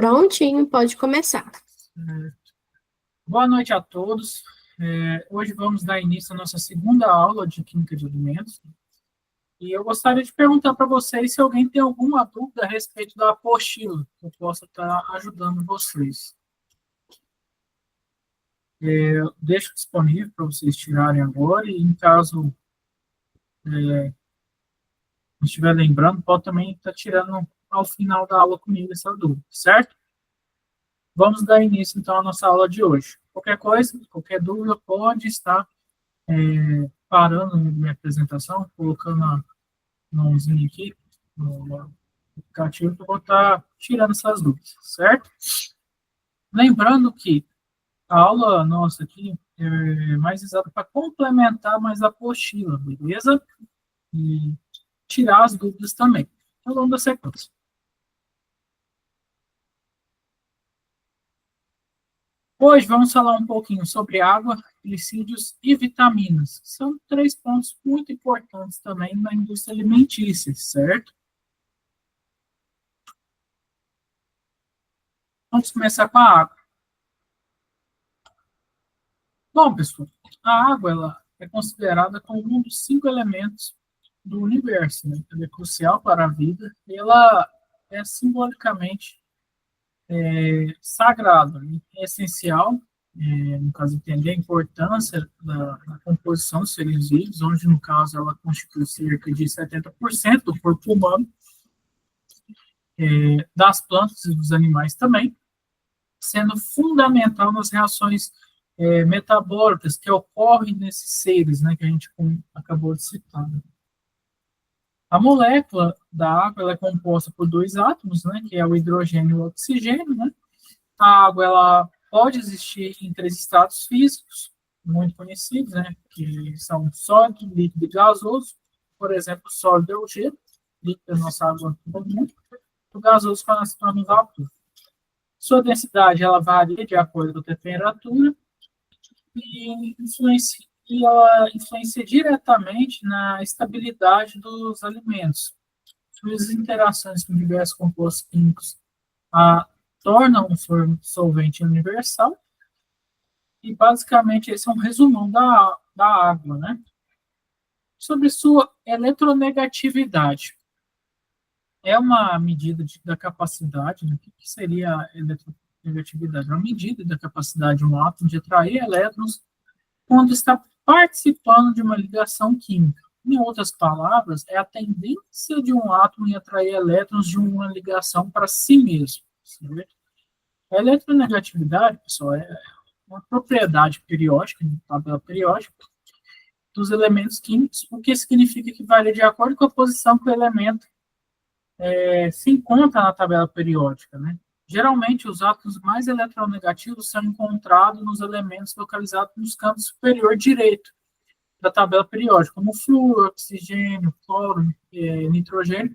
Prontinho, pode começar. Boa noite a todos. Hoje vamos dar início à nossa segunda aula de Química de Alimentos. E eu gostaria de perguntar para vocês se alguém tem alguma dúvida a respeito da apostila, que eu possa estar ajudando vocês. Eu deixo disponível para vocês tirarem agora e, em caso estiver lembrando, pode também estar tirando ao final da aula comigo essa dúvida, certo? Vamos dar início, então, à nossa aula de hoje. Qualquer coisa, qualquer dúvida, pode estar parando minha apresentação, colocando a mãozinha aqui no aplicativo, que eu vou estar tirando essas dúvidas, certo? Lembrando que a aula nossa aqui é mais exata para complementar mais a apostila, beleza? E tirar as dúvidas também, ao longo da sequência. Hoje vamos falar um pouquinho sobre água, glicídios e vitaminas. São 3 pontos muito importantes também na indústria alimentícia, certo? Vamos começar com a água. Bom, pessoal, a água ela é considerada como um dos 5 elementos do universo, né? Ela é crucial para a vida e ela é simbolicamente sagrada, né? É essencial, no caso, entender a importância da composição dos seres vivos, onde, no caso, ela constitui cerca de 70% do corpo humano, das plantas e dos animais também, sendo fundamental nas reações metabólicas que ocorrem nesses seres, né, que a gente acabou de citar. Né? A molécula da água ela é composta por 2 átomos, né, que é o hidrogênio e o oxigênio. Né? A água ela pode existir em 3 estados físicos, muito conhecidos, né, que são sólido, líquido e gasoso. Por exemplo, sólido é o gelo, líquido é a nossa água comum, o gasoso quando se torna vapor. Sua densidade ela varia de acordo com a temperatura e ela influencia diretamente na estabilidade dos alimentos. Suas interações com diversos compostos químicos tornam um solvente universal e, basicamente, esse é um resumão da água, né? Sobre sua eletronegatividade. É uma medida da capacidade, né? O que seria a eletronegatividade? É uma medida da capacidade de um átomo de atrair elétrons quando está participando de uma ligação química. Em outras palavras, é a tendência de um átomo em atrair elétrons de uma ligação para si mesmo. Certo? A eletronegatividade, pessoal, é uma propriedade periódica, tabela periódica, dos elementos químicos, o que significa que varia de acordo com a posição que o elemento se encontra na tabela periódica. Né? Geralmente, os átomos mais eletronegativos são encontrados nos elementos localizados nos campos superior direito da tabela periódica, como flúor, oxigênio, cloro, nitrogênio,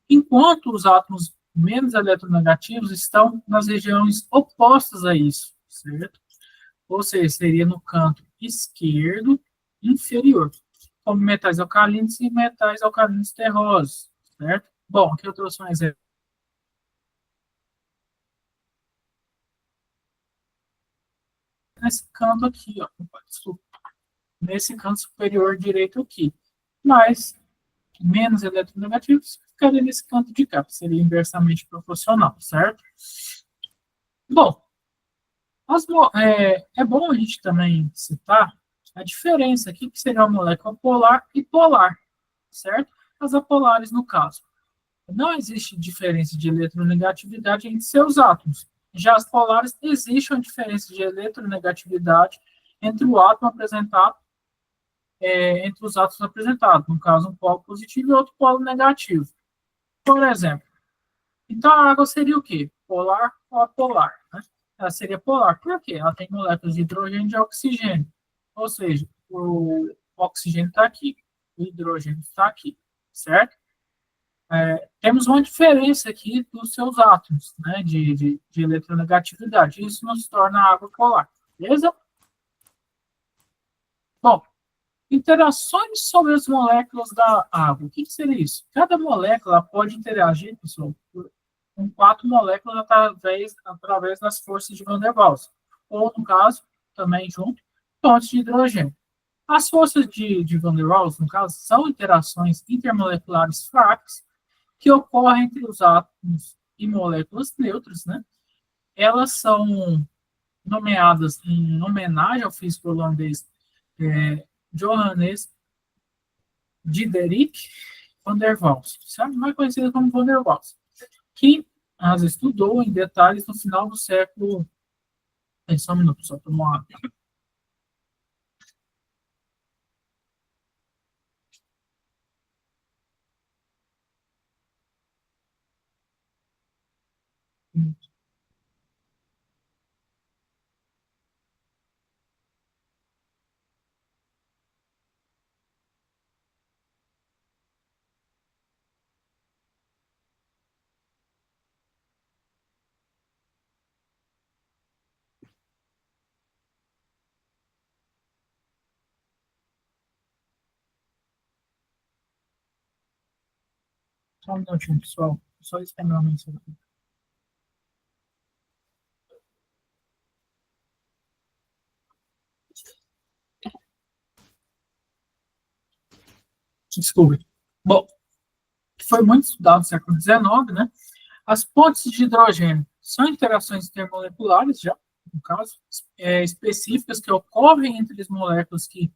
enquanto os átomos menos eletronegativos estão nas regiões opostas a isso, certo? Ou seja, seria no canto esquerdo inferior, como metais alcalinos e metais alcalinos terrosos, certo? Bom, aqui eu trouxe um exemplo. Nesse canto aqui, ó, desculpa, nesse canto superior direito aqui, mas menos eletronegativos ficaria nesse canto de cá, seria inversamente proporcional, certo? Bom, é bom a gente também citar a diferença aqui, que seria a molécula polar e polar, certo? As apolares, no caso. Não existe diferença de eletronegatividade entre seus átomos. Já as polares, existe uma diferença de eletronegatividade entre o átomo apresentado, entre os átomos apresentados. No caso, um polo positivo e outro polo negativo. Por exemplo, então a água seria o quê? Polar ou apolar? Né? Ela seria polar. Por quê? Ela tem moléculas de hidrogênio e de oxigênio. Ou seja, o oxigênio está aqui, o hidrogênio está aqui, certo? Temos uma diferença aqui dos seus átomos, né, de eletronegatividade. Isso nos torna a água polar, beleza? Bom, interações sobre as moléculas da água. O que seria isso? Cada molécula pode interagir, pessoal, com 4 moléculas através das forças de Van der Waals. Ou, no caso, também junto, pontos de hidrogênio. As forças de Van der Waals, no caso, são interações intermoleculares fracas que ocorrem entre os átomos e moléculas neutras, né? Elas são nomeadas em homenagem ao físico holandês Johannes Diederik Van der Waals, certo? Mais conhecido como Van der Waals, que as estudou em detalhes no final do século. Só um minuto, só tomar uma água. Só um minutinho, pessoal. Só esperar uma mensagem. Desculpe. Bom, foi muito estudado no século XIX, né? As pontes de hidrogênio são interações intermoleculares, já, no caso, específicas que ocorrem entre as moléculas que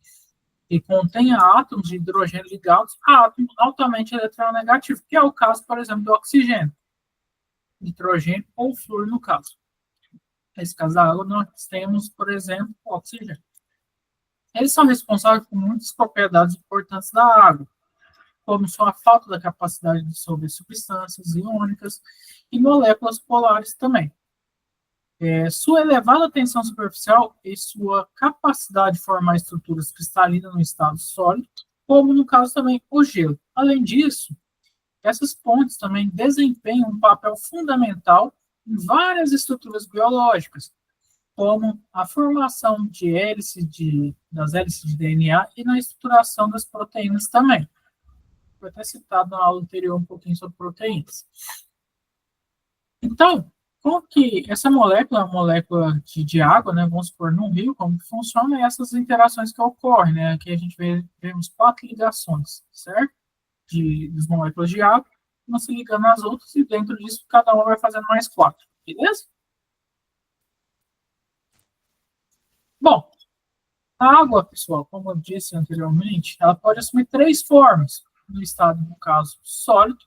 contêm átomos de hidrogênio ligados a átomos altamente eletronegativos, que é o caso, por exemplo, do oxigênio, nitrogênio ou flúor, no caso. Nesse caso da água, nós temos, por exemplo, o oxigênio. Eles são responsáveis por muitas propriedades importantes da água, como sua falta da capacidade de dissolver substâncias iônicas e moléculas polares também. Sua elevada tensão superficial e sua capacidade de formar estruturas cristalinas no estado sólido, como no caso também o gelo. Além disso, essas pontes também desempenham um papel fundamental em várias estruturas biológicas, como a formação de das hélices de DNA e na estruturação das proteínas também. Foi até citado na aula anterior um pouquinho sobre proteínas. Então, como que essa molécula, a molécula de água, né, vamos supor, num rio, como que funciona essas interações que ocorrem, né? Aqui a gente vemos 4 ligações, certo? Das moléculas de água, uma se ligando às outras, e dentro disso, cada uma vai fazendo mais 4, beleza? Bom, a água, pessoal, como eu disse anteriormente, ela pode assumir 3 formas. No estado, no caso, sólido,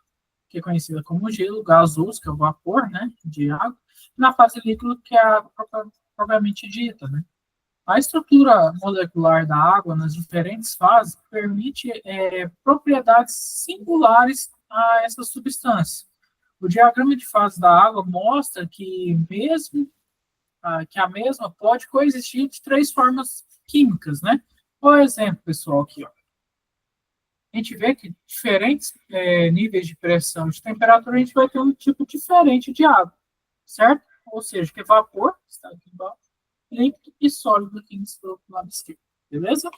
que é conhecida como gelo, gasoso, que é o vapor, né, de água, e na fase líquida, que é a água propriamente dita, né. A estrutura molecular da água nas diferentes fases permite propriedades singulares a essas substâncias. O diagrama de fase da água mostra que que a mesma pode coexistir de 3 formas químicas, né? Por exemplo, pessoal, aqui, ó, a gente vê que diferentes níveis de pressão e de temperatura, a gente vai ter um tipo diferente de água, certo? Ou seja, que é vapor, está aqui embaixo, líquido e sólido aqui no lado esquerdo, beleza?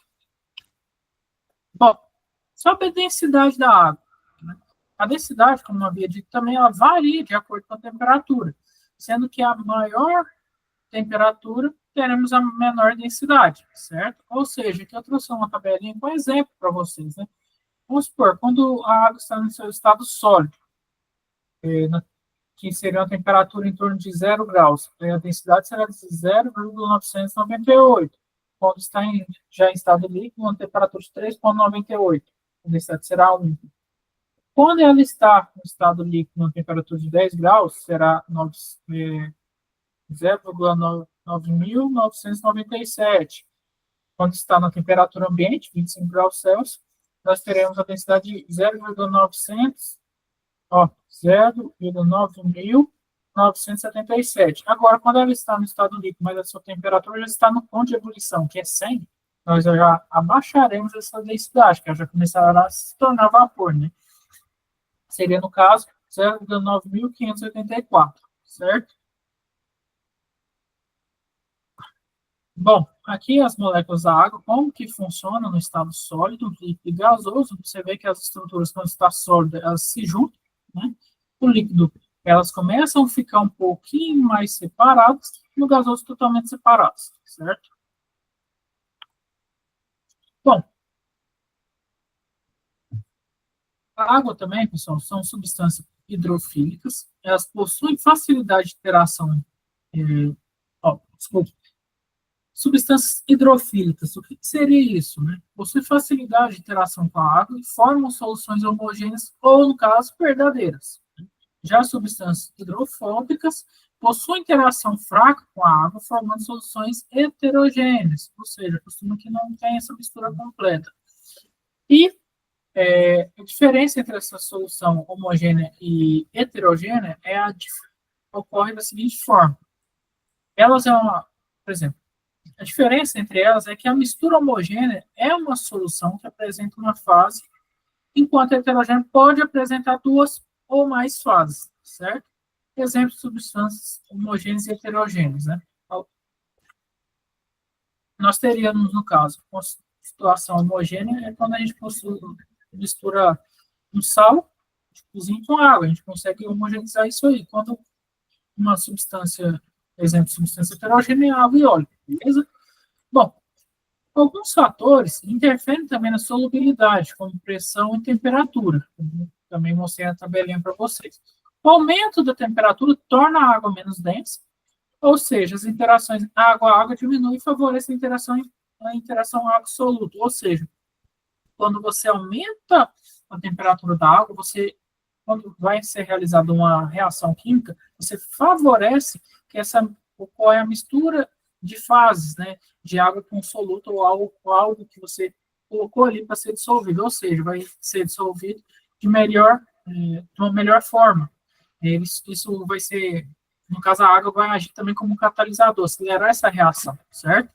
Bom, sobre a densidade da água, né? A densidade, como eu havia dito também, ela varia de acordo com a temperatura, sendo que a maior temperatura, teremos a menor densidade, certo? Ou seja, aqui eu trouxe uma tabelinha com exemplo para vocês, né? Vamos supor, quando a água está no seu estado sólido, que seria uma temperatura em torno de 0 graus, a densidade será de 0,998. Quando está já em estado líquido, uma temperatura de 3,98, a densidade será 1. Quando ela está no estado líquido, uma temperatura de 10 graus, será 0,9997. Quando está na temperatura ambiente, 25 graus Celsius, nós teremos a densidade de 0,977. Agora, quando ela está no estado líquido, mas a sua temperatura já está no ponto de ebulição, que é 100, nós já abaixaremos essa densidade, que ela já começará a se tornar vapor, né? Seria, no caso, 0,9584, certo? Bom, aqui as moléculas da água, como que funcionam no estado sólido, líquido e gasoso, você vê que as estruturas, quando está sólida, elas se juntam, né? O líquido elas começam a ficar um pouquinho mais separadas, no gasoso totalmente separadas, certo? Bom, a água também, pessoal, são substâncias hidrofílicas, elas possuem facilidade de interação, desculpa, substâncias hidrofílicas, o que seria isso? Né? Possui facilidade de interação com a água e formam soluções homogêneas ou, no caso, verdadeiras. Já substâncias hidrofóbicas possuem interação fraca com a água, formando soluções heterogêneas, ou seja, costuma que não tem essa mistura completa. E a diferença entre essa solução homogênea e heterogênea ocorre da seguinte forma. Elas por exemplo, a diferença entre elas é que a mistura homogênea é uma solução que apresenta uma fase, enquanto a heterogênea pode apresentar duas ou mais fases, certo? Exemplo de substâncias homogêneas e heterogêneas, né? Nós teríamos, no caso, uma situação homogênea é quando a gente mistura um sal de cozinha com água, a gente consegue homogeneizar isso aí. Quando uma substância, exemplo, substância heterogênea é água e óleo, beleza? Bom, alguns fatores interferem também na solubilidade, como pressão e temperatura. Também mostrei a tabelinha para vocês. O aumento da temperatura torna a água menos densa, ou seja, as interações água-água diminuem e favorecem a interação água-soluto. Ou seja, quando você aumenta a temperatura da água, quando vai ser realizada uma reação química, você favorece que ocorra a mistura de fases, né, de água com soluto ou algo que você colocou ali para ser dissolvido, ou seja, vai ser dissolvido de uma melhor forma. Isso vai ser, no caso, a água vai agir também como um catalisador, acelerar essa reação, certo?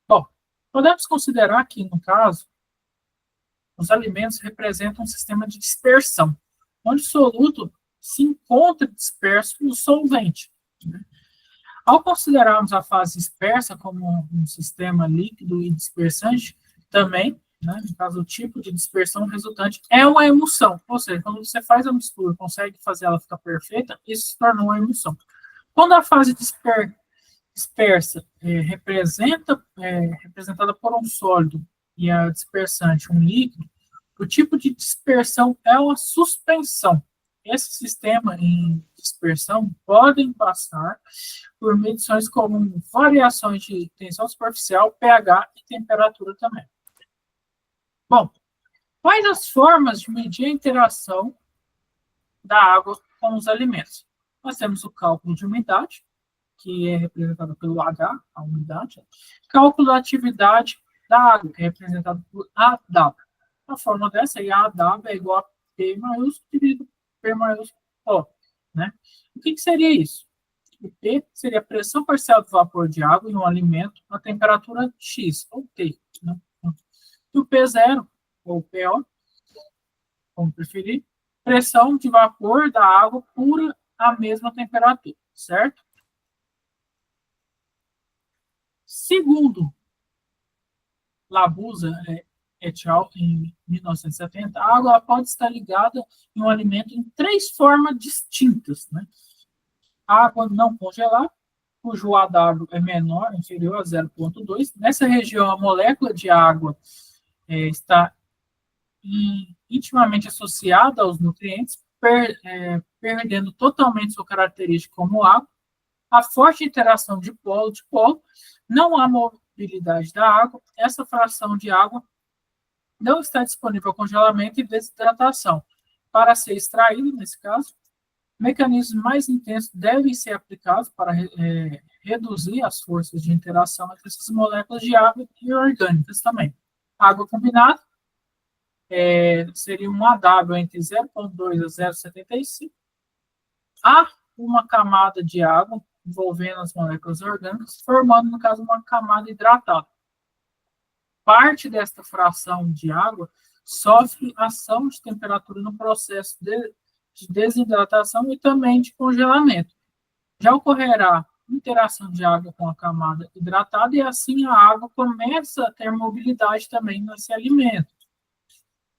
Bom, podemos considerar que, no caso, os alimentos representam um sistema de dispersão, onde o soluto se encontra disperso no solvente. Né? Ao considerarmos a fase dispersa como um sistema líquido e dispersante, também, né, no caso, o tipo de dispersão resultante é uma emulsão. Ou seja, quando você faz a mistura, consegue fazer ela ficar perfeita, isso se torna uma emulsão. Quando a fase dispersa representada por um sólido e a dispersante um líquido, o tipo de dispersão é uma suspensão. Esse sistema em dispersão podem passar por medições como variações de tensão superficial, pH e temperatura também. Bom, quais as formas de medir a interação da água com os alimentos? Nós temos o cálculo de umidade, que é representado pelo H, a umidade. Cálculo da atividade da água, que é representado por AW. A forma dessa aí, AW é igual a P maiúsculo dividido por P maiúsculo O. Né? O que seria isso? O P seria a pressão parcial do vapor de água em um alimento a temperatura X, ou T. Né? E o P0, ou PO, como preferir, pressão de vapor da água pura à mesma temperatura, certo? Segundo Labuza et al., em 1970, a água pode estar ligada em um alimento em 3 formas distintas. Né? Água não congelada, cujo AW é menor, inferior a 0,2. Nessa região, a molécula de água está intimamente associada aos nutrientes, perdendo totalmente sua característica como água. A forte interação de polo, não há mobilidade da água, essa fração de água não está disponível ao congelamento e desidratação. Para ser extraído, nesse caso, mecanismos mais intensos devem ser aplicados para reduzir as forças de interação entre essas moléculas de água e orgânicas também. Água combinada seria um AW entre 0,2 a 0,75. Há uma camada de água envolvendo as moléculas orgânicas, formando, no caso, uma camada hidratada. Parte desta fração de água sofre ação de temperatura no processo de desidratação e também de congelamento. Já ocorrerá interação de água com a camada hidratada e assim a água começa a ter mobilidade também nesse alimento.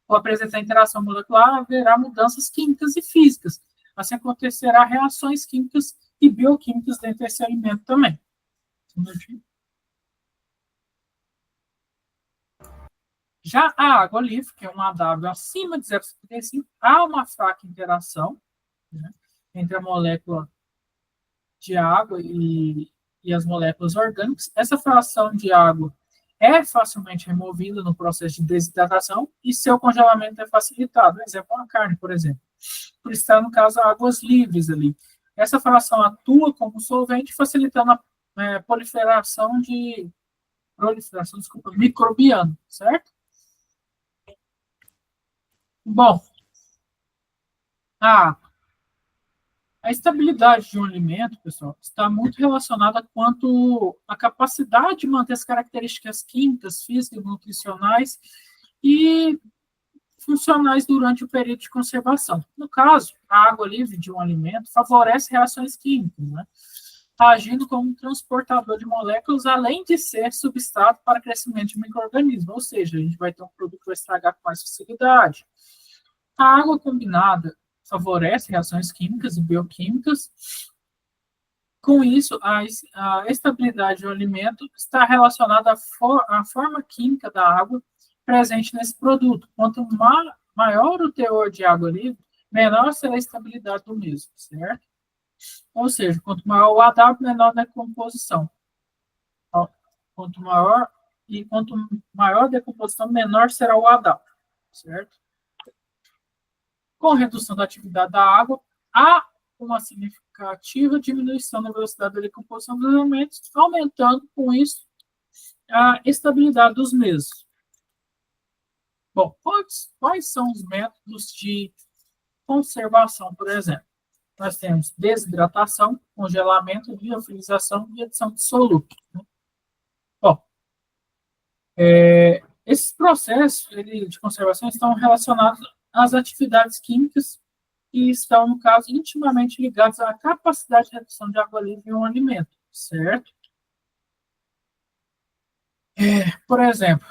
Ao apresentar interação molecular, haverá mudanças químicas e físicas. assim acontecerá reações químicas e bioquímicas dentro desse alimento também. Já a água livre, que é uma AW acima de 0,55, há uma fraca interação, né, entre a molécula de água e as moléculas orgânicas. Essa fração de água é facilmente removida no processo de desidratação e seu congelamento é facilitado. Exemplo, a carne, por exemplo. Por estar, no caso, águas livres ali. Essa fração atua como solvente, facilitando a proliferação, desculpa, microbiana, certo? Bom, a estabilidade de um alimento, pessoal, está muito relacionada quanto à capacidade de manter as características químicas, físicas, nutricionais e funcionais durante o período de conservação. No caso, a água livre de um alimento favorece reações químicas, né, agindo como um transportador de moléculas, além de ser substrato para crescimento de micro-organismos, ou seja, a gente vai ter um produto que vai estragar com mais facilidade. A água combinada favorece reações químicas e bioquímicas. Com isso, a estabilidade do alimento está relacionada à forma química da água presente nesse produto. Quanto maior o teor de água livre, menor será a estabilidade do mesmo, certo? Ou seja, quanto maior o AW, menor a decomposição. Quanto maior a decomposição, menor será o AW, certo? Com a redução da atividade da água, há uma significativa diminuição na velocidade da decomposição dos elementos, aumentando com isso a estabilidade dos mesmos. Bom, quais são os métodos de conservação, por exemplo? Nós temos desidratação, congelamento, liofilização e adição de soluto. Bom, esses processos de conservação estão relacionados às atividades químicas e estão, no caso, intimamente ligados à capacidade de redução de água livre em um alimento, certo? Por exemplo,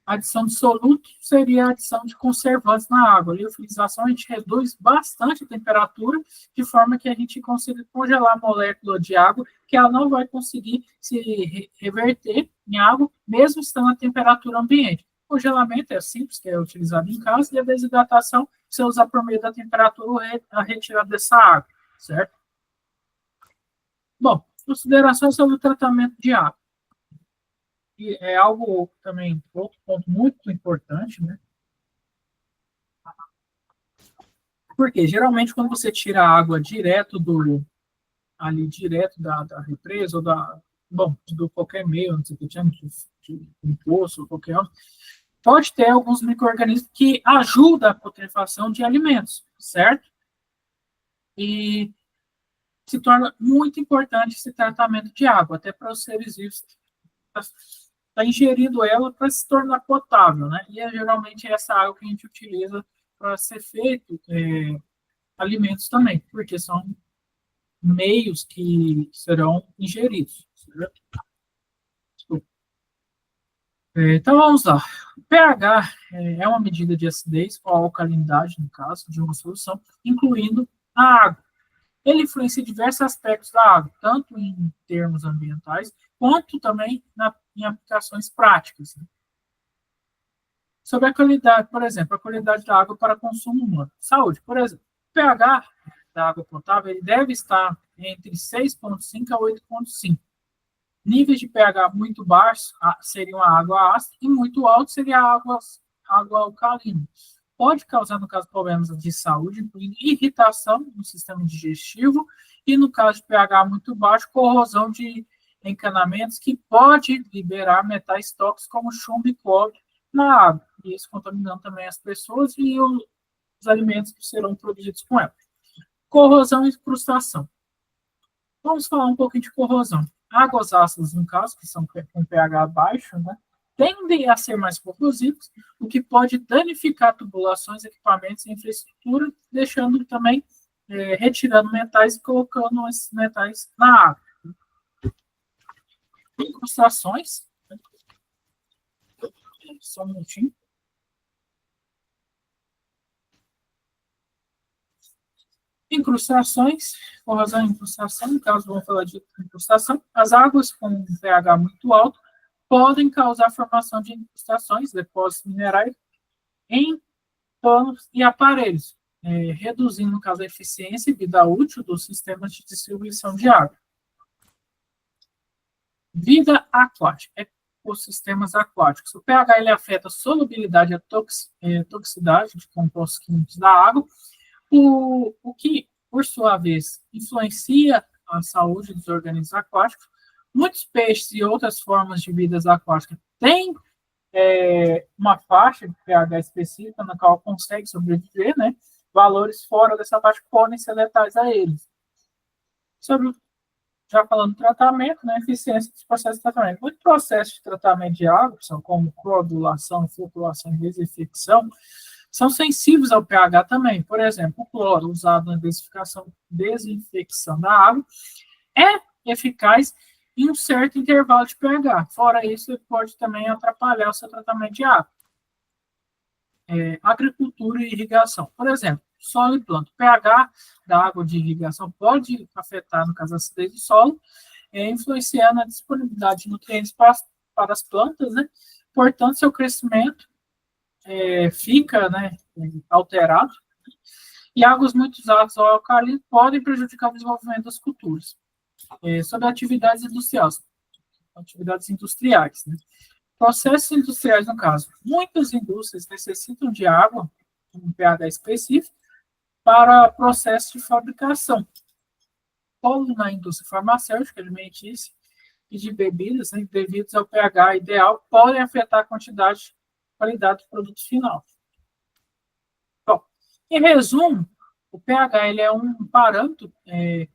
a adição de soluto seria a adição de conservantes na água. A liofilização, a gente reduz bastante a temperatura, de forma que a gente consiga congelar a molécula de água, que ela não vai conseguir se reverter em água, mesmo estando a temperatura ambiente. O congelamento é simples, que é utilizado em casa, e a desidratação, você usa por meio da temperatura a retirada dessa água, certo? Bom, considerações sobre o tratamento de água. E é algo também, outro ponto muito importante, né? Porque geralmente quando você tira a água direto direto da represa ou do qualquer meio, não sei o que chama, de um poço ou qualquer outro, pode ter alguns micro-organismos que ajudam a putrefação de alimentos, certo? E se torna muito importante esse tratamento de água, até para os seres vivos tá ingerindo ela para se tornar potável, né? E geralmente é essa água que a gente utiliza para ser feito alimentos também, porque são meios que serão ingeridos, certo? Então vamos lá. O pH é uma medida de acidez ou alcalinidade, no caso, de uma solução, incluindo a água. Ele influencia diversos aspectos da água, tanto em termos ambientais, quanto também em aplicações práticas. Né? Sobre a qualidade, por exemplo, a qualidade da água para consumo humano. Saúde, por exemplo, o pH da água potável ele deve estar entre 6,5 a 8,5. Níveis de pH muito baixos seriam a água ácida e muito alto seria a água alcalina. Pode causar, no caso, problemas de saúde, incluindo irritação no sistema digestivo e, no caso de pH muito baixo, corrosão de encanamentos que pode liberar metais tóxicos como chumbo e cobre na água, e isso contaminando também as pessoas e os alimentos que serão produzidos com ela. Corrosão e incrustação. Vamos falar um pouquinho de corrosão. Águas ácidas, no caso, que são com pH baixo, né, tendem a ser mais corrosivos, o que pode danificar tubulações, equipamentos e infraestrutura, deixando também, retirando metais e colocando esses metais na água. Incrustações. Só um minutinho. Incrustações, corrosão e incrustação, no caso vamos falar de incrustação, as águas com um pH muito alto podem causar a formação de incrustações, depósitos minerais, em panos e aparelhos, reduzindo, no caso, a eficiência e vida útil dos sistemas de distribuição de água. Vida aquática, ecossistemas aquáticos. O pH ele afeta a solubilidade e a toxicidade de compostos químicos da água, o que, por sua vez, influencia a saúde dos organismos aquáticos. Muitos peixes e outras formas de vidas aquáticas têm uma faixa de pH específica na qual consegue sobreviver, né? Valores fora dessa faixa podem ser letais a eles. Já falando do tratamento, né, eficiência dos processos de tratamento. Muitos processos de tratamento de água, são como coagulação, filtração e desinfecção, são sensíveis ao pH também. Por exemplo, o cloro usado na desinfecção da água é eficaz em um certo intervalo de pH. Fora isso, ele pode também atrapalhar o seu tratamento de água. Agricultura e irrigação. Por exemplo, solo e planta. O pH da água de irrigação pode afetar, no caso, a acidez do solo, influenciando a disponibilidade de nutrientes para as plantas, né? Portanto, seu crescimento fica, né, alterado. E águas muito usadas ao alcalino podem prejudicar o desenvolvimento das culturas. Sobre atividades industriais, né? Processos industriais, no caso. Muitas indústrias necessitam de água, um pH específico, para processos de fabricação. Como na indústria farmacêutica, alimentícia e de bebidas, né, devido ao pH ideal, podem afetar a quantidade e qualidade do produto final. Bom, em resumo, o pH ele é um parâmetro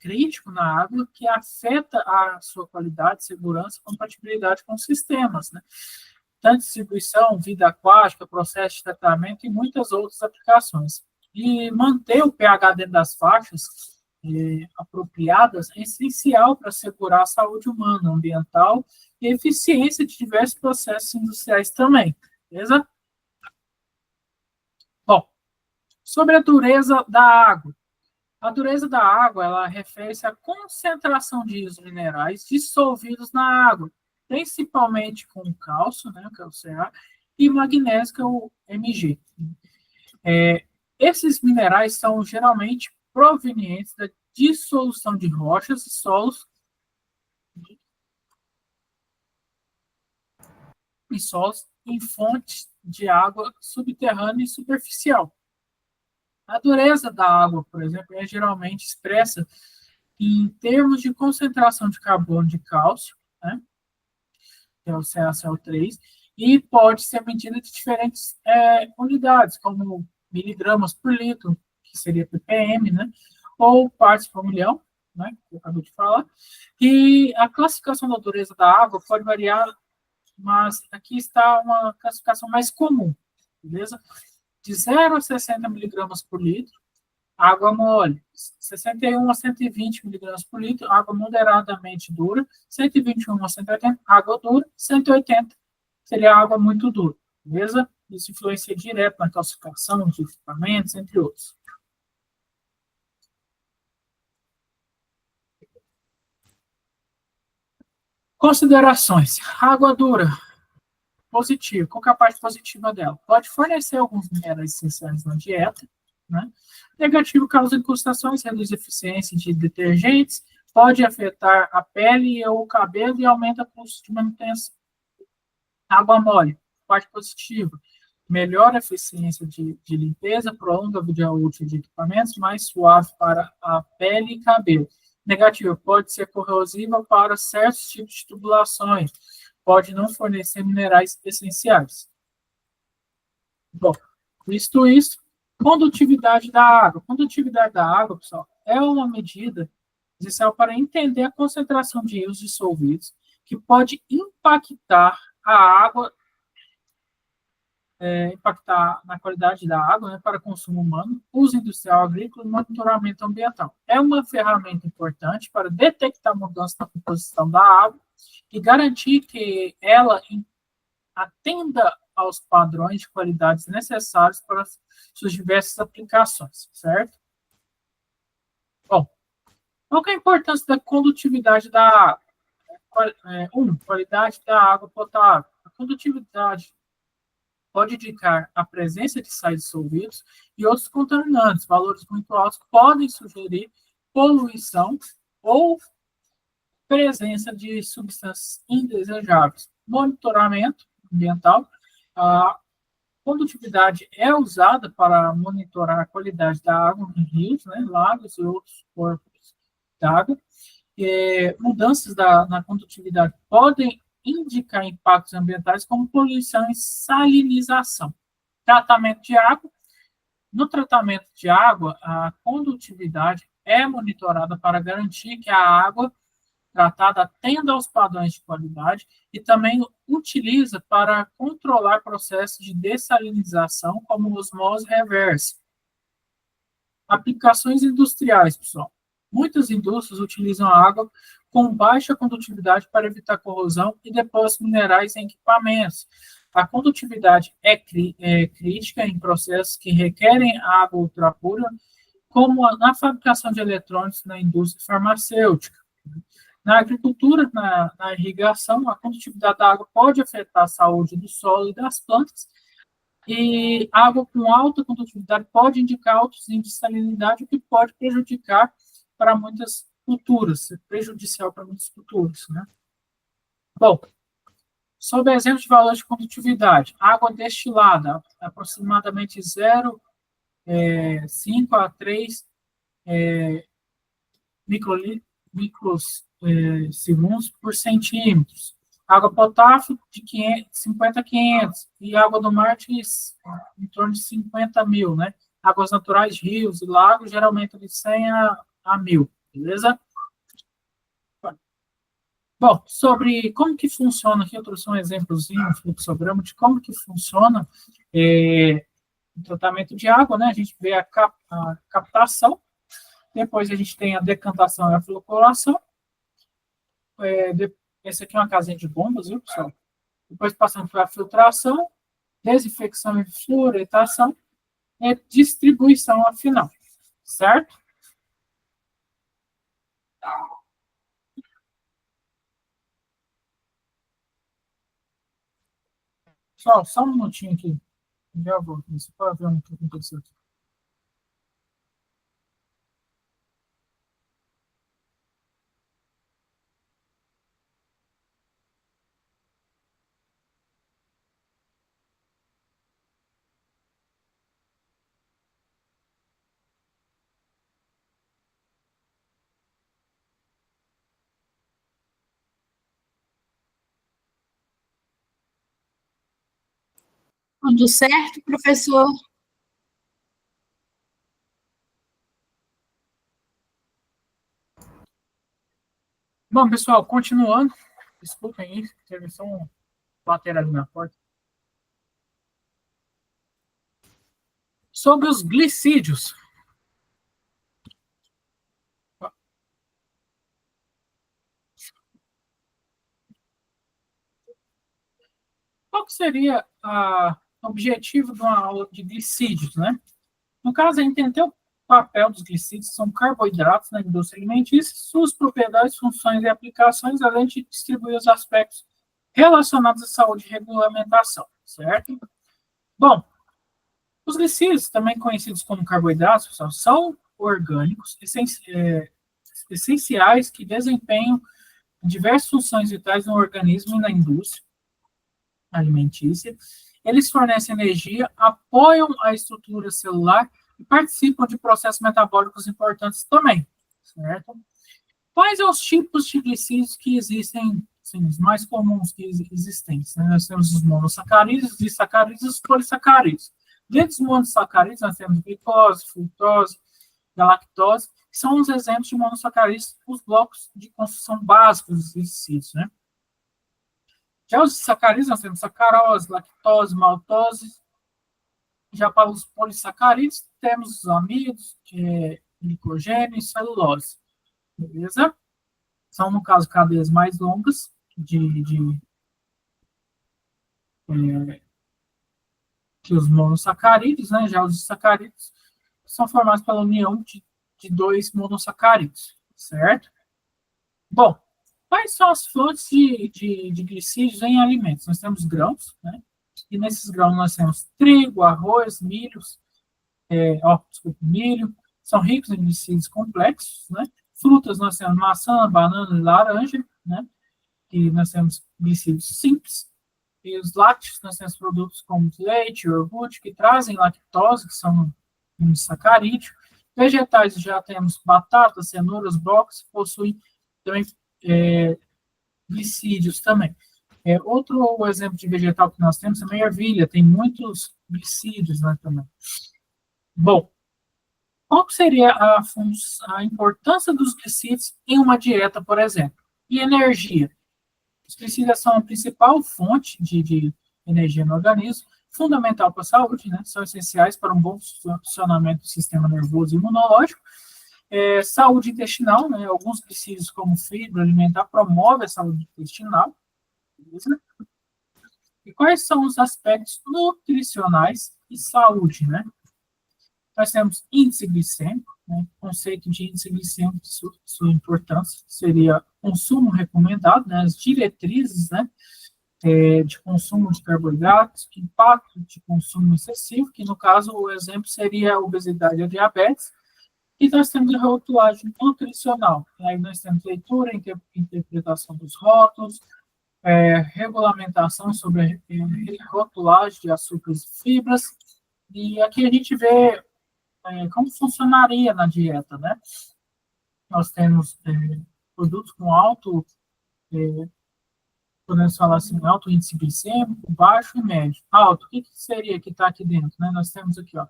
crítico na água que afeta a sua qualidade, segurança e compatibilidade com os sistemas, né? Tanto distribuição, vida aquática, processo de tratamento e muitas outras aplicações. E manter o pH dentro das faixas apropriadas é essencial para assegurar a saúde humana, ambiental e a eficiência de diversos processos industriais também. Beleza? Bom, sobre a dureza da água. A dureza da água, ela refere-se à concentração de íons minerais dissolvidos na água, principalmente com cálcio, né, que é o Ca, e magnésio, que é o Mg. Esses minerais são geralmente provenientes da dissolução de rochas e solos em fontes de água subterrânea e superficial. A dureza da água, por exemplo, é geralmente expressa em termos de concentração de carbono de cálcio, né, que é o CaCl3, e pode ser medida de diferentes unidades, como miligramas por litro, que seria ppm, né, ou partes por milhão, né, que eu acabei de falar. E a classificação da dureza da água pode variar, mas aqui está uma classificação mais comum, beleza? De 0 a 60 miligramas por litro, água mole. 61 a 120 miligramas por litro, água moderadamente dura. 121 a 180, água dura. 180 seria água muito dura, beleza? Isso influencia direto na calcificação de equipamentos, entre outros. Considerações. Água dura. Positivo. Qual que é a parte positiva dela? Pode fornecer alguns minerais essenciais na dieta, né? Negativo, causa incrustações, reduz a eficiência de detergentes, pode afetar a pele ou o cabelo e aumenta o custo de manutenção. Água mole, parte positiva, melhora a eficiência de limpeza, prolonga a vida útil de equipamentos, mais suave para a pele e cabelo. Negativo, pode ser corrosiva para certos tipos de tubulações, pode não fornecer minerais essenciais. Bom, visto isso, condutividade da água. Condutividade da água, pessoal, é uma medida essencial para entender a concentração de íons dissolvidos que pode impactar a água, impactar na qualidade da água, né, para consumo humano, uso industrial agrícola e monitoramento ambiental. É uma ferramenta importante para detectar mudanças na composição da água e garantir que ela atenda aos padrões de qualidades necessários para suas diversas aplicações, certo? Qual que é a importância da condutividade da água? Qualidade da água potável. A condutividade pode indicar a presença de sais dissolvidos e outros contaminantes. Valores muito altos podem sugerir poluição ou presença de substâncias indesejáveis. Monitoramento ambiental. A condutividade é usada para monitorar a qualidade da água em rios, né, lagos e outros corpos d'água. Mudanças na condutividade podem indicar impactos ambientais como poluição e salinização. Tratamento de água. No tratamento de água, a condutividade é monitorada para garantir que a água tratada atenda aos padrões de qualidade e também utiliza para controlar processos de dessalinização, como osmose reversa. Aplicações industriais, pessoal. Muitas indústrias utilizam a água com baixa condutividade para evitar corrosão e depósitos minerais em equipamentos. A condutividade é crítica em processos que requerem água ultrapura, como na fabricação de eletrônicos na indústria farmacêutica. Na agricultura, na irrigação, a condutividade da água pode afetar a saúde do solo e das plantas, e água com alta condutividade pode indicar altos índices de salinidade, o que pode prejudicar para muitas culturas, prejudicial para muitas culturas, né? Bom, sob exemplo de valores de condutividade, água destilada, aproximadamente 0,5 a 3 microsegundos por centímetros. Água potável de 50 a 500 e água do mar de em torno de 50 mil, né? Águas naturais, rios e lagos, geralmente de 100 a 1000, beleza? Bom, sobre como que funciona, aqui eu trouxe um exemplozinho, um fluxograma de como que funciona o tratamento de água, né? A gente vê a captação, depois a gente tem a decantação e a floculação. Esse aqui é uma casinha de bombas, viu, pessoal? Depois passando para a filtração, desinfecção e fluoretação e distribuição afinal, certo? Pessoal, só um minutinho aqui. Já volto. Você pode ver o que aconteceu aqui. Tudo certo, professor? Bom, pessoal, continuando. Desculpem aí, teve só um bater ali na porta. Sobre os glicídios. Qual que seria o objetivo de uma aula de glicídios, né? No caso, é entender o papel dos glicídios, que são carboidratos na indústria alimentícia, suas propriedades, funções e aplicações, além de distribuir os aspectos relacionados à saúde e regulamentação, certo? Bom, os glicídios, também conhecidos como carboidratos, pessoal, são orgânicos essenciais que desempenham diversas funções vitais no organismo e na indústria alimentícia. Eles fornecem energia, apoiam a estrutura celular e participam de processos metabólicos importantes também, certo? Quais são os tipos de glicídios que existem, sim, os mais comuns que existentes? Né? Nós temos os monossacarídeos, os disacarídeos e os polissacarídeos. Dentro dos monossacarídeos, nós temos glicose, frutose, galactose, que são os exemplos de monossacarídeos, os blocos de construção básicos dos glicídios, né? Já os sacarídeos, nós temos sacarose, lactose, maltose. Já para os polissacarídeos, temos os amidos, glicogênio e celulose. Beleza? São, no caso, cadeias mais longas que os monossacarídeos, né? Já os sacarídeos são formados pela união de dois monossacarídeos. certo? Bom, quais são as fontes de glicídios em alimentos? Nós temos grãos, né? E nesses grãos nós temos trigo, arroz, milho, são ricos em glicídios complexos, né? Frutas nós temos maçã, banana e laranja, né? E nós temos glicídios simples. E os lácteos, nós temos produtos como leite, iogurte, que trazem lactose, que são um sacarídeo. Vegetais já temos batatas, cenouras, brócolis, que possuem também glicídios também. Outro exemplo de vegetal que nós temos também é a ervilha, tem muitos glicídios, né, também. Bom, qual seria a importância dos glicídios em uma dieta, por exemplo? E energia? Os glicídios são a principal fonte de energia no organismo, fundamental para a saúde, né? São essenciais para um bom funcionamento do sistema nervoso e imunológico. Saúde intestinal, né? Alguns glicídios, como fibra alimentar, promovem a saúde intestinal. Beleza? E quais são os aspectos nutricionais e saúde, né? Nós temos índice glicêmico, né? O conceito de índice glicêmico, sua importância, seria consumo recomendado, né? As diretrizes, né? De consumo de carboidratos, impacto de consumo excessivo, que no caso o exemplo seria a obesidade e a diabetes, e nós temos a rotulagem nutricional. Aí nós temos leitura, interpretação dos rótulos, regulamentação sobre a rotulagem de açúcares e fibras, e aqui a gente vê como funcionaria na dieta, né? Nós temos produtos com alto, podemos falar assim, alto índice glicêmico, baixo e médio. Alto, o que seria que está aqui dentro, né? Nós temos aqui, ó,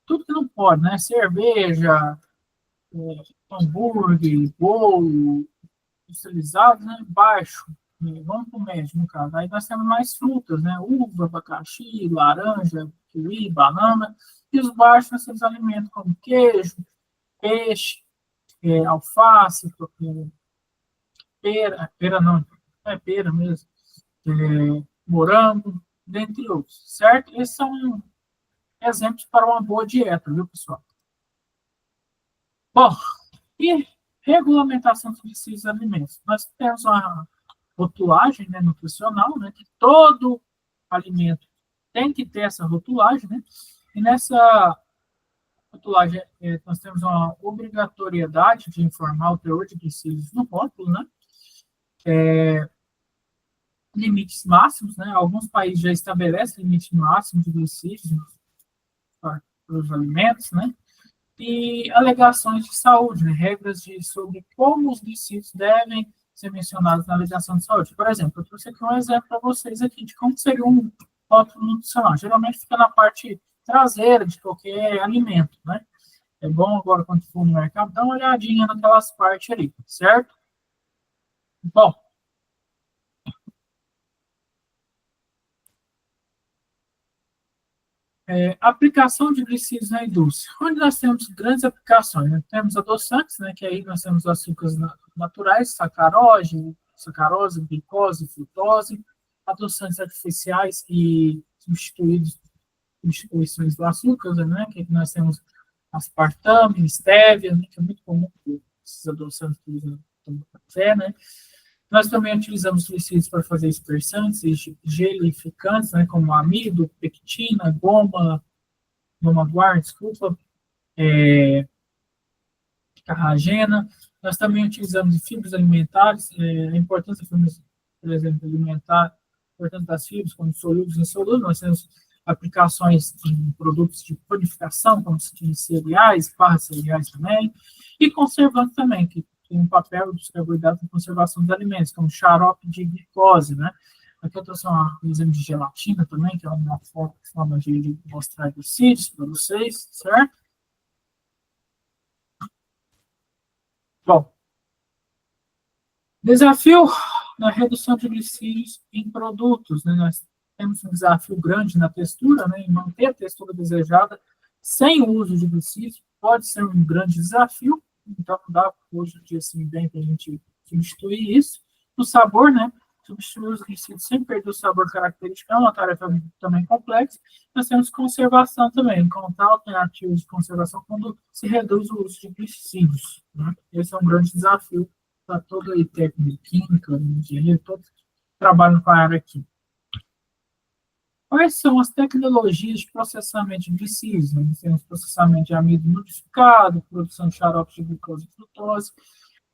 tudo que não pode, né? Cerveja, hambúrguer, bolo, industrializado, né? Baixo. Vamos para o médio, no caso. Aí nós temos mais frutas, né? Uva, abacaxi, laranja, kiwi, banana. E os baixos nós temos alimentos como queijo, peixe, alface, pera não, é pera mesmo, morango, dentre outros, certo? Esses são exemplos para uma boa dieta, viu, pessoal? Bom, e regulamentação desses alimentos. Nós temos uma rotulagem, né, nutricional, né, que todo alimento tem que ter essa rotulagem, né, e nessa rotulagem nós temos uma obrigatoriedade de informar o teor de glicídios no rótulo, né, limites máximos, né, alguns países já estabelecem limite máximo de glicídios para os alimentos, né, e alegações de saúde, né, regras sobre como os glicídios devem ser mencionados na alegação de saúde. Por exemplo, eu trouxe aqui um exemplo para vocês aqui de como seria um rótulo nutricional. Geralmente fica na parte traseira de qualquer alimento, né? É bom agora, quando for no mercado, dar uma olhadinha naquelas partes ali, certo? Bom, aplicação de glicídios na indústria. Onde nós temos grandes aplicações, né? Temos adoçantes, né? Que aí nós temos açúcares naturais, sacarose, glicose, frutose, adoçantes artificiais e substituições do açúcar, né? Que nós temos aspartame, estévia, né? Que é muito comum esses adoçantes que usam no café, né? Nós também utilizamos glicídios para fazer dispersantes e gelificantes, né, como amido, pectina, goma guar, desculpa, carragena. Nós também utilizamos fibras alimentares, a importância, por exemplo, alimentar, a importância das fibras, como solúveis e insolúveis. Nós temos aplicações em produtos de panificação, como de cereais, barras cereais também, e conservantes também, que tem um papel dos carboidratos na conservação dos alimentos, como xarope de glicose, né? Aqui eu trouxe um exemplo de gelatina também, que é uma forma de mostrar glicídios para vocês, certo? Bom, desafio na redução de glicídios em produtos, né? Nós temos um desafio grande na textura, né? Em manter a textura desejada sem o uso de glicídios pode ser um grande desafio. Então, dá hoje em dia assim, bem para a gente substituir isso. O sabor, né? Substituir os glicidos sem perder o sabor característico é uma tarefa também complexa. Nós temos conservação também, encontrar alternativas de conservação quando se reduz o uso de glicidos. Né? Esse é um grande desafio para todo aí, técnico de química, engenheiro, todos que trabalham com a área aqui. Quais são as tecnologias de processamento de glicídios? Nós temos processamento de amido modificado, produção de xarope de glicose e frutose,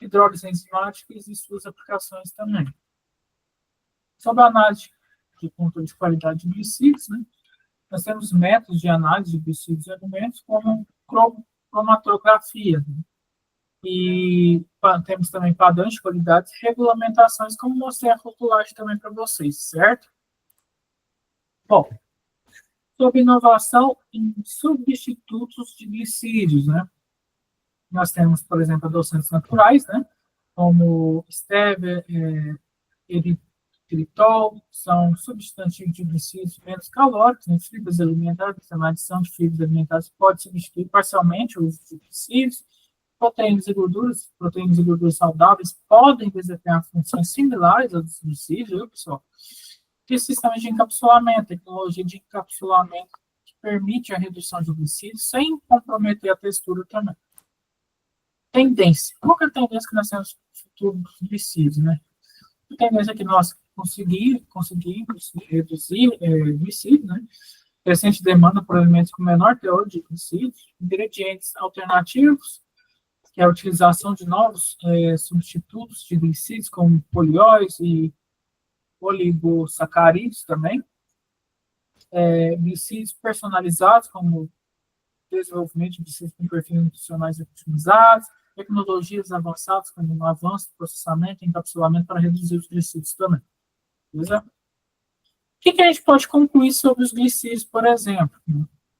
hidrólise enzimática e suas aplicações também. Sobre a análise de controle de qualidade de glicídios, né, nós temos métodos de análise de glicídios e alimentos como cromatografia, né, e temos também padrões de qualidade e regulamentações, como mostrei a rotulagem também para vocês, certo? Bom, sobre inovação em substitutos de glicídios, né? Nós temos, por exemplo, adoçantes naturais, né? Como stevia, eritritol, são substantivos de glicídios menos calóricos, em fibras alimentares, a adição de fibras alimentares pode substituir parcialmente o uso de glicídios. Proteínas e gorduras saudáveis podem desempenhar funções similares aos dos glicídios, viu, pessoal? E sistemas de encapsulamento, tecnologia de encapsulamento que permite a redução de glicídios sem comprometer a textura também. Tendência. Qual que é a tendência que nós temos no futuro dos glicídios, né? A tendência é que nós conseguimos reduzir glicídios, né? Crescente demanda por alimentos com menor teor de glicídios, ingredientes alternativos, que é a utilização de novos substitutos de glicídios, como polióis e oligosacarídeos também, glicídios personalizados, como desenvolvimento de glicídios com perfis nutricionais otimizados, tecnologias avançadas, como o avanço do processamento e encapsulamento para reduzir os glicídios também. Beleza? O que a gente pode concluir sobre os glicídios, por exemplo?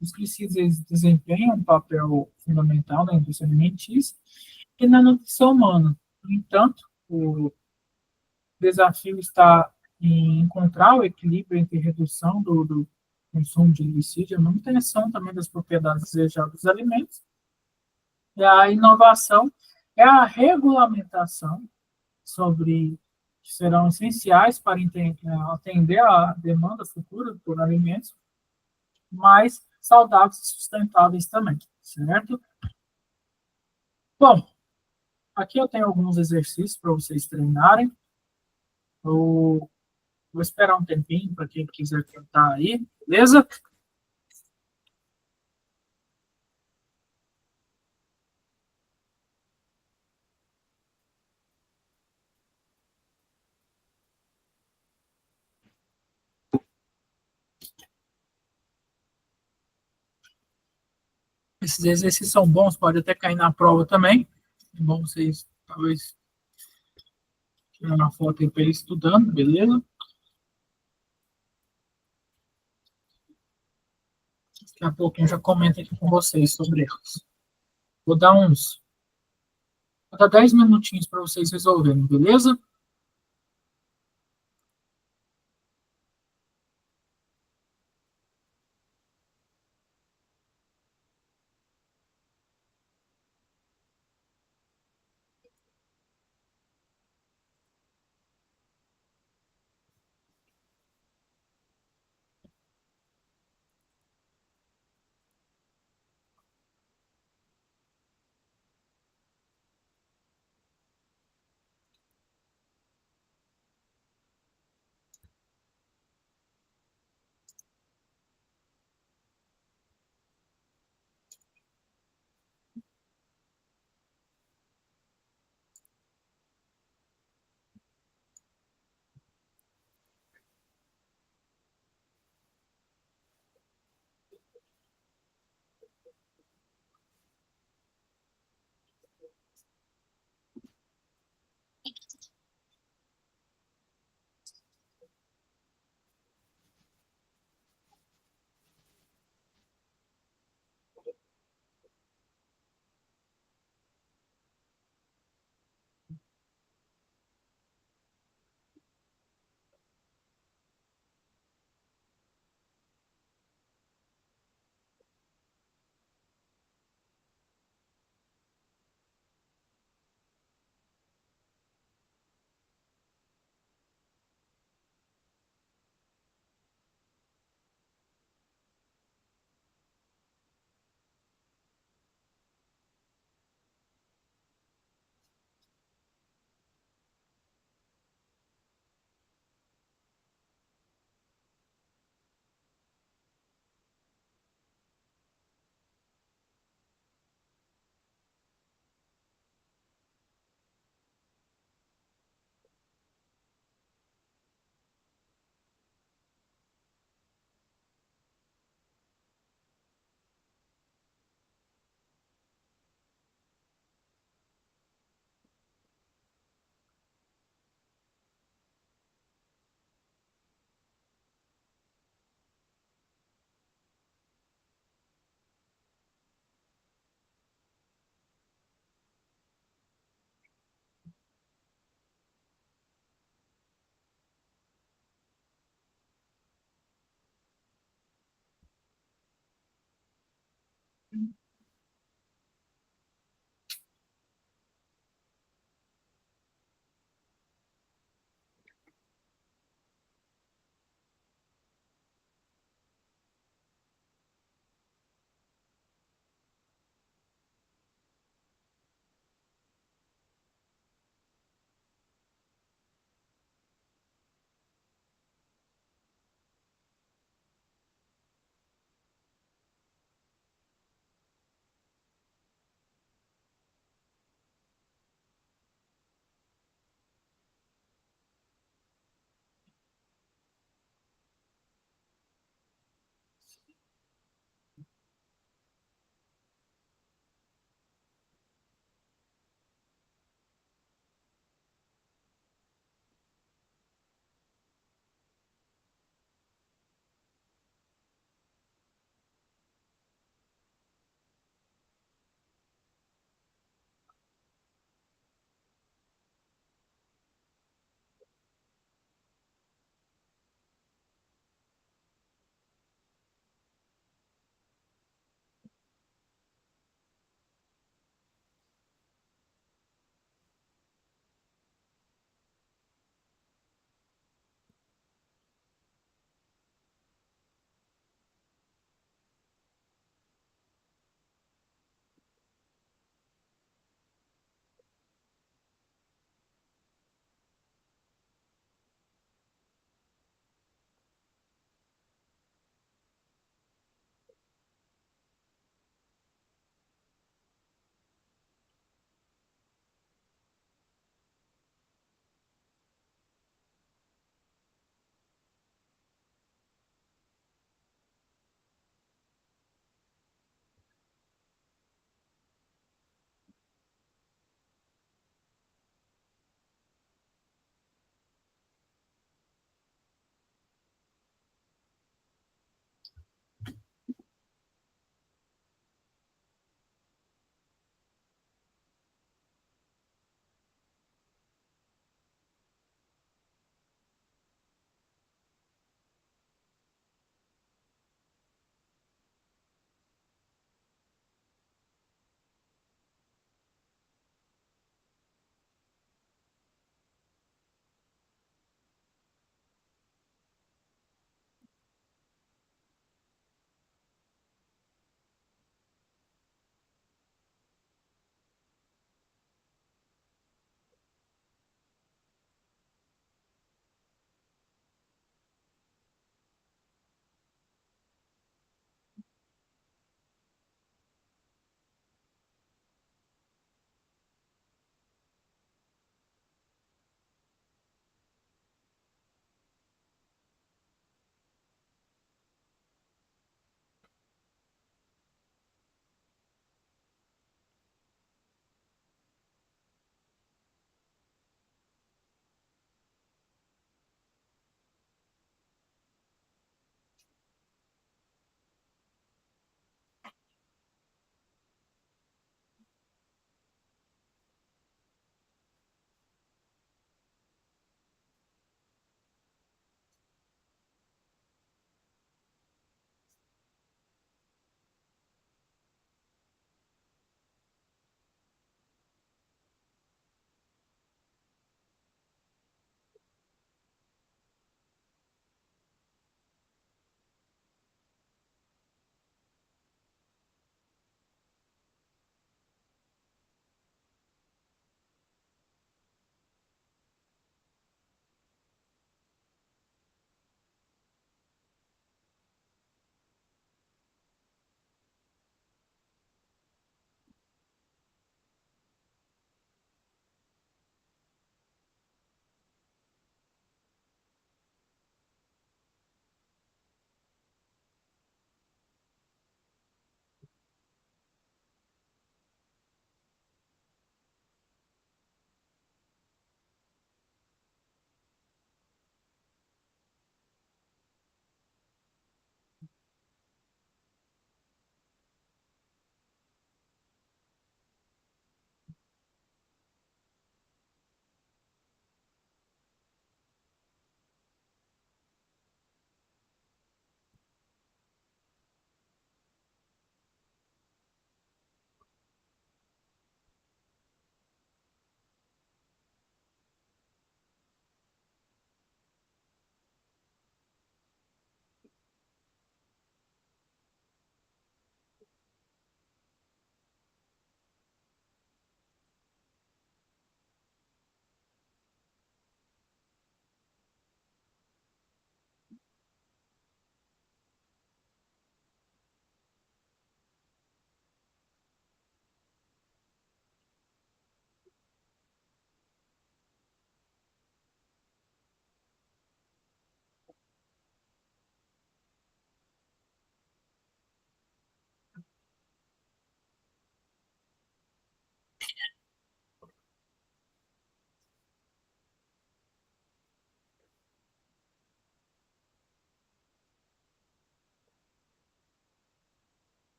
Os glicídios desempenham um papel fundamental na indústria alimentícia e na nutrição humana. No entanto, o desafio está em encontrar o equilíbrio entre redução do consumo de glicídio, a manutenção também das propriedades desejadas dos alimentos. E a inovação é a regulamentação sobre que serão essenciais para atender a demanda futura por alimentos mais saudáveis e sustentáveis também, certo? Bom, aqui eu tenho alguns exercícios para vocês treinarem. Eu vou esperar um tempinho para quem quiser tentar aí, beleza? Esses exercícios são bons, pode até cair na prova também. É bom vocês, talvez, tirar uma foto aí para ir estudando, beleza? Daqui a pouquinho eu já comento aqui com vocês sobre elas. Vou dar uns. Vou dar 10 minutinhos para vocês resolverem, beleza?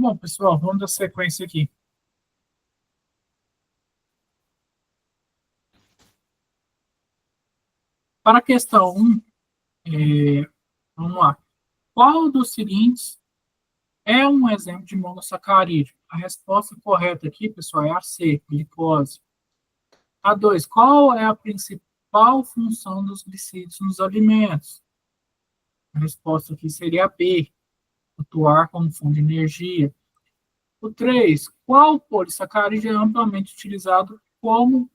Bom, pessoal, vamos dar sequência aqui. Para a questão 1, vamos lá. Qual dos seguintes é um exemplo de monossacarídeo? A resposta correta aqui, pessoal, é a C, glicose. A 2, qual é a principal função dos glicídios nos alimentos? A resposta aqui seria a B, atuar como fonte de energia. O 3, qual polissacarídeo é amplamente utilizado como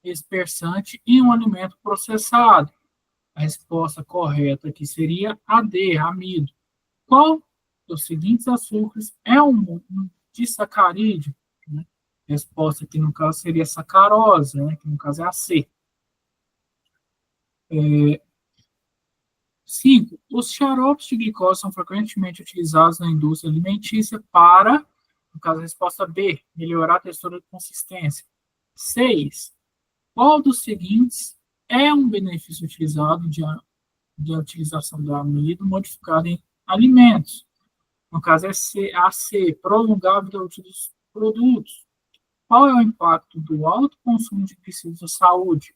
dispersante em um alimento processado? A resposta correta aqui seria a D, amido. Qual dos seguintes açúcares é um disacarídeo? Né? A resposta aqui, no caso, seria sacarose, né? Que no caso é a C. 5. Os xaropes de glicose são frequentemente utilizados na indústria alimentícia para, no caso, a resposta B, melhorar a textura e consistência. 6. Qual dos seguintes é um benefício utilizado de utilização do amido modificado em alimentos? No caso, é a C, prolongar a vida útil dos produtos. Qual é o impacto do alto consumo de glicídios na saúde?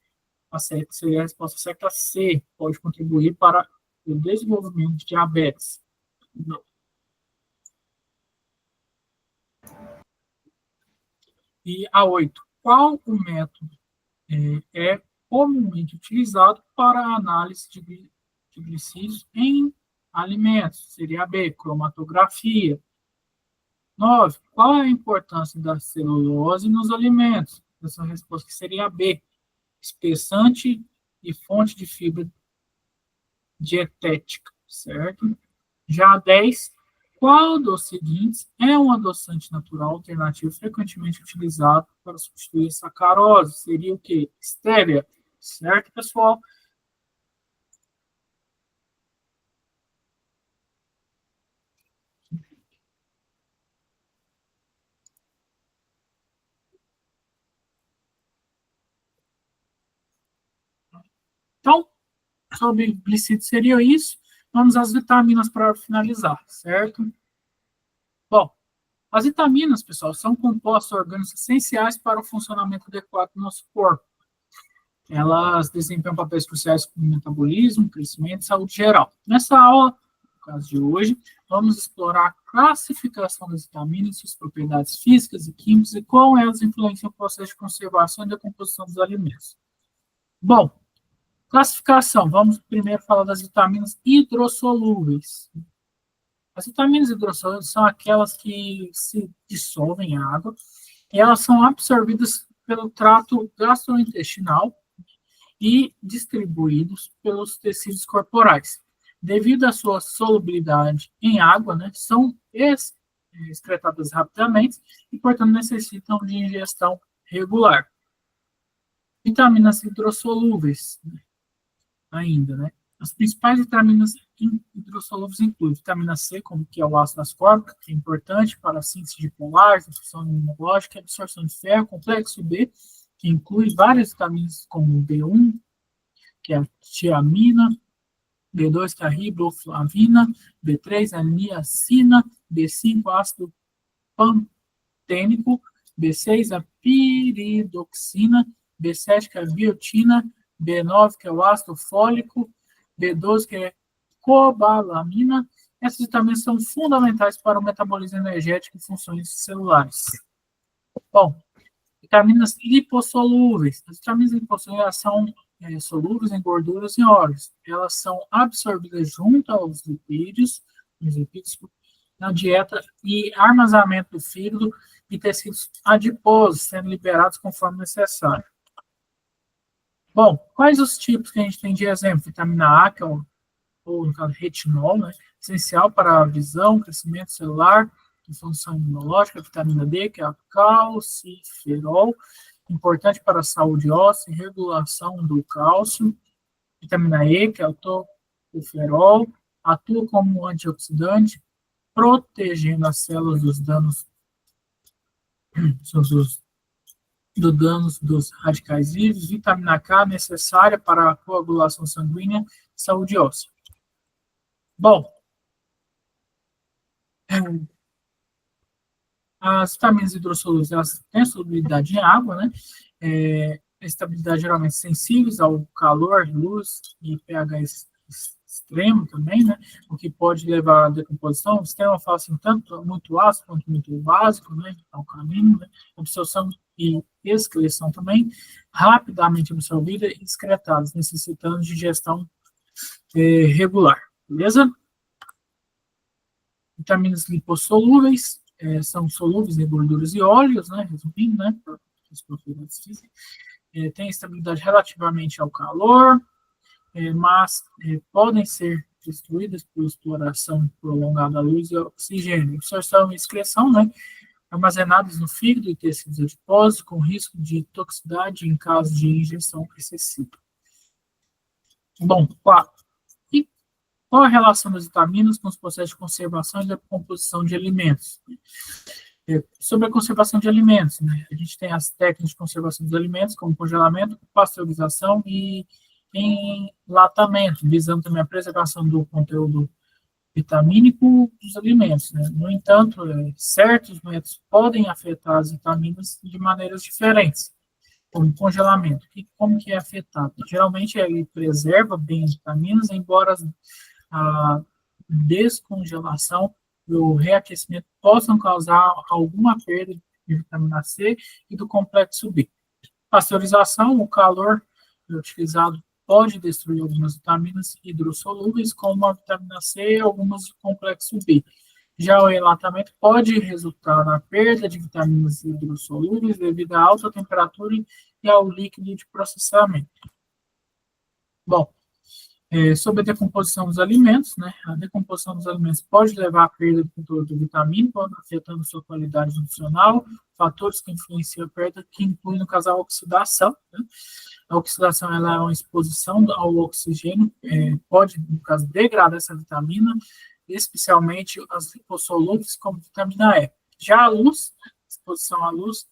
A certa seria a resposta certa C, pode contribuir para o desenvolvimento de diabetes. E a 8, qual o método é comumente utilizado para a análise de glicídios em alimentos? Seria a B, cromatografia. 9, qual é a importância da celulose nos alimentos? Essa resposta que seria a B, espessante e fonte de fibra dietética, certo? Já a 10, qual dos seguintes é um adoçante natural alternativo frequentemente utilizado para substituir a sacarose? Seria o quê? Estévia, certo, pessoal? Então, sobre glicídio seria isso. Vamos às vitaminas para finalizar, certo? Bom, as vitaminas, pessoal, são compostos orgânicos essenciais para o funcionamento adequado do nosso corpo. Elas desempenham papéis cruciais no metabolismo, crescimento e saúde geral. Nessa aula, no caso de hoje, vamos explorar a classificação das vitaminas, suas propriedades físicas e químicas e como elas influenciam o processo de conservação e decomposição dos alimentos. Bom, classificação. Vamos primeiro falar das vitaminas hidrossolúveis. As vitaminas hidrossolúveis são aquelas que se dissolvem em água e elas são absorvidas pelo trato gastrointestinal e distribuídos pelos tecidos corporais. Devido à sua solubilidade em água, né, são excretadas rapidamente e, portanto, necessitam de ingestão regular. Vitaminas hidrossolúveis, ainda, né? As principais vitaminas hidrossolúveis incluem vitamina C, como que é o ácido ascórbico, que é importante para a síntese de polares, a função imunológica, a absorção de ferro, complexo B, que inclui várias vitaminas como B1, que é a tiamina, B2, que é a riboflavina, B3, a niacina, B5, ácido pantênico, B6, a piridoxina, B7, que é a biotina, B9, que é o ácido fólico, B12, que é cobalamina. Essas vitaminas são fundamentais para o metabolismo energético e funções celulares. Bom, vitaminas lipossolúveis. As vitaminas lipossolúveis são solúveis em gorduras e óleos. Elas são absorvidas junto aos lipídios na dieta e armazenamento do fígado e tecidos adiposos, sendo liberados conforme necessário. Bom, quais os tipos que a gente tem de exemplo? Vitamina A, que é ou no caso, retinol, né? Essencial para a visão, crescimento celular, função imunológica. Vitamina D, que é a calciferol, importante para a saúde óssea e regulação do cálcio. Vitamina E, que é o tocoferol, atua como antioxidante, protegendo as células dos danos dos radicais livres. Vitamina K, necessária para a coagulação sanguínea e saúde óssea. Bom, As vitaminas hidrossolúveis, elas têm solubilidade em água, né? Estabilidade geralmente sensíveis ao calor, luz e pH extremo também, né? O que pode levar à decomposição. O sistema fácil tanto muito ácido quanto muito básico, né? Alcalino, né? Absorção e excreção também, rapidamente absorvida e excretadas, necessitando de digestão regular, beleza? Vitaminas lipossolúveis, são solúveis em gorduras e óleos, né? Resumindo, né? As propriedades físicas. Tem estabilidade relativamente ao calor, mas podem ser destruídas por exploração prolongada da luz e oxigênio. Absorção e excreção, né? Armazenadas no fígado e tecidos adiposos, com risco de toxicidade em caso de ingestão excessiva. Bom, 4. E qual a relação das vitaminas com os processos de conservação e da composição de alimentos? Sobre a conservação de alimentos, né? A gente tem as técnicas de conservação dos alimentos, como congelamento, pasteurização e enlatamento, visando também a preservação do conteúdo vitamínico dos alimentos, né? No entanto, certos métodos podem afetar as vitaminas de maneiras diferentes, como congelamento. Como que é afetado? Geralmente ele preserva bem as vitaminas, embora a descongelação e o reaquecimento possam causar alguma perda de vitamina C e do complexo B. Pasteurização, o calor utilizado pode destruir algumas vitaminas hidrossolúveis, como a vitamina C e algumas do complexo B. Já o enlatamento pode resultar na perda de vitaminas hidrossolúveis devido à alta temperatura e ao líquido de processamento. Bom, sobre a decomposição dos alimentos, né? A decomposição dos alimentos pode levar à perda do conteúdo vitamínico, afetando sua qualidade nutricional, fatores que influenciam a perda, que incluem, no caso, a oxidação, né? A oxidação ela é uma exposição ao oxigênio, pode, no caso, degradar essa vitamina, especialmente as lipossolúveis, como vitamina E. Já a luz, exposição à luz,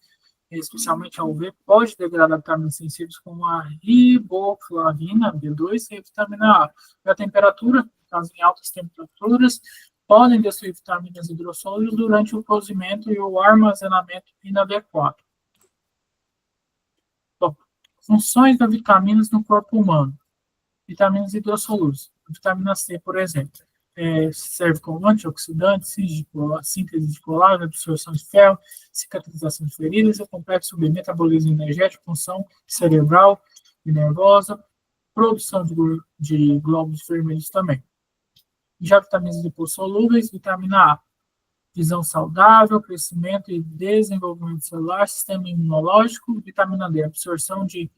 especialmente ao UV, pode degradar vitaminas sensíveis como a riboflavina, B2 e a vitamina A. E a temperatura, no caso em altas temperaturas, podem destruir vitaminas hidrossolúveis durante o cozimento e o armazenamento inadequado. Bom, funções das vitaminas no corpo humano. Vitaminas hidrossolúveis. A vitamina C, por exemplo, serve como antioxidante, síntese de colágeno, absorção de ferro, cicatrização de feridas, complexo B, metabolismo energético, função cerebral e nervosa, produção de glóbulos vermelhos também. Já vitaminas lipossolúveis, vitamina A, visão saudável, crescimento e desenvolvimento celular, sistema imunológico, vitamina D, absorção de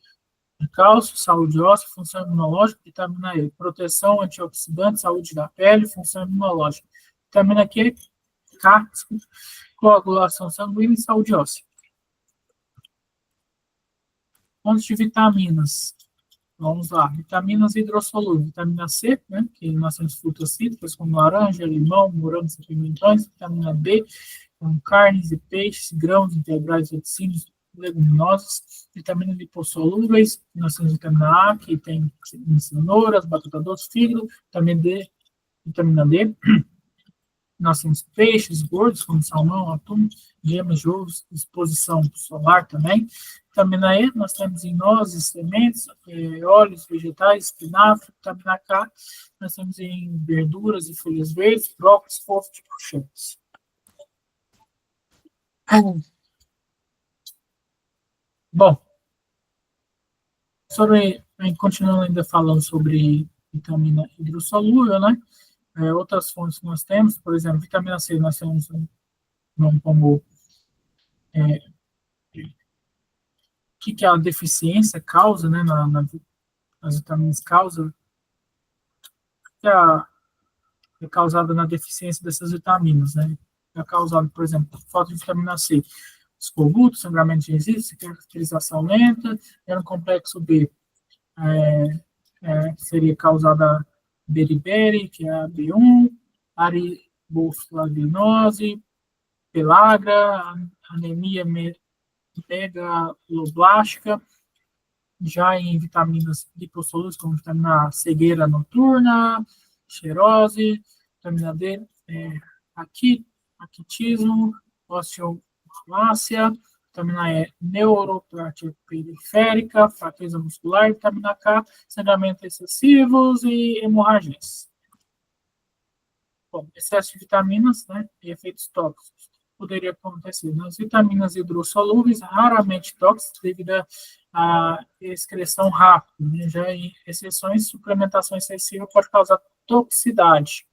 cálcio, saúde óssea, função imunológica, vitamina E, proteção, antioxidante, saúde da pele, função imunológica. Vitamina Q, K, coagulação sanguínea e saúde óssea. Fontes de vitaminas. Vamos lá. Vitaminas hidrossolúveis. Vitamina C, né, que nós temos frutas cítricas, como laranja, limão, morangos e pimentões. Vitamina B, como carnes e peixes, grãos integrais, laticínios, leguminosas, vitaminas lipossolúveis, nós temos vitamina A, que tem em cenouras, batata doce, fígado, vitamina D, nós temos peixes gordos, como salmão, atum, gemas de ovos, exposição solar também. Vitamina E, nós temos em nozes, sementes, óleos vegetais, espinafre. Vitamina K, nós temos em verduras e folhas verdes, brócolis, couve e bruxelas. Bom, continuando ainda falando sobre vitamina hidrossolúvel, né? Outras fontes que nós temos, por exemplo, vitamina C, nós temos como o que a deficiência causa, né? Nas vitaminas causa, que é causada na deficiência dessas vitaminas, né? É causado, por exemplo, falta de vitamina C, escorbuto, sangramento de gengiva, cicatrização lenta, e no complexo B, seria causada beriberi, que é a B1, ariboflavinose, pelagra, anemia megaloblástica. Já em vitaminas lipossolúveis, como vitamina A, cegueira noturna, xerose, vitamina D, raquitismo, osteomácia, vitamina E, neuropatia periférica, fraqueza muscular, vitamina K, sangramento excessivos e hemorragias. Bom, excesso de vitaminas, né, e efeitos tóxicos. Poderia acontecer nas vitaminas hidrossolúveis, raramente tóxicas, devido à excreção rápida, né? Já em exceções, suplementação excessiva pode causar toxicidade.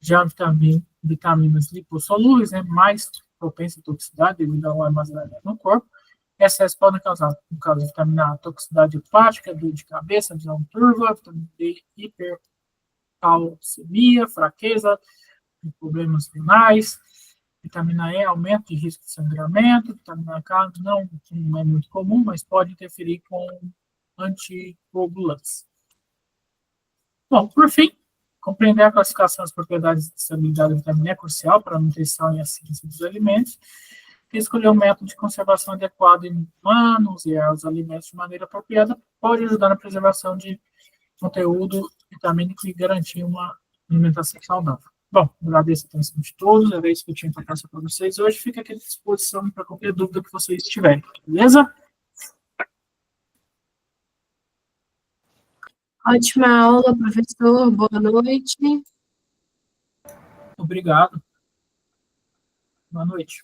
Já vitaminas lipossolúveis, né, mais propensa à toxicidade devido ao armazenamento no corpo. Excessos podem causar, no caso de vitamina A, toxicidade hepática, dor de cabeça, visão turva, vitamina D, hipercalcemia, fraqueza, problemas renais. Vitamina E, aumento de risco de sangramento. Vitamina K não é muito comum, mas pode interferir com anticoagulantes. Bom, por fim, compreender a classificação das propriedades de estabilidade da vitamina E é crucial para a nutrição e a ciência dos alimentos. E escolher um método de conservação adequado em humanos e os alimentos de maneira apropriada pode ajudar na preservação de conteúdo vitamínico e garantir uma alimentação saudável. Bom, agradeço a atenção de todos, era isso que eu tinha para passar para vocês hoje. Fica aqui à disposição para qualquer dúvida que vocês tiverem, beleza? Ótima aula, professor. Boa noite. Obrigado. Boa noite.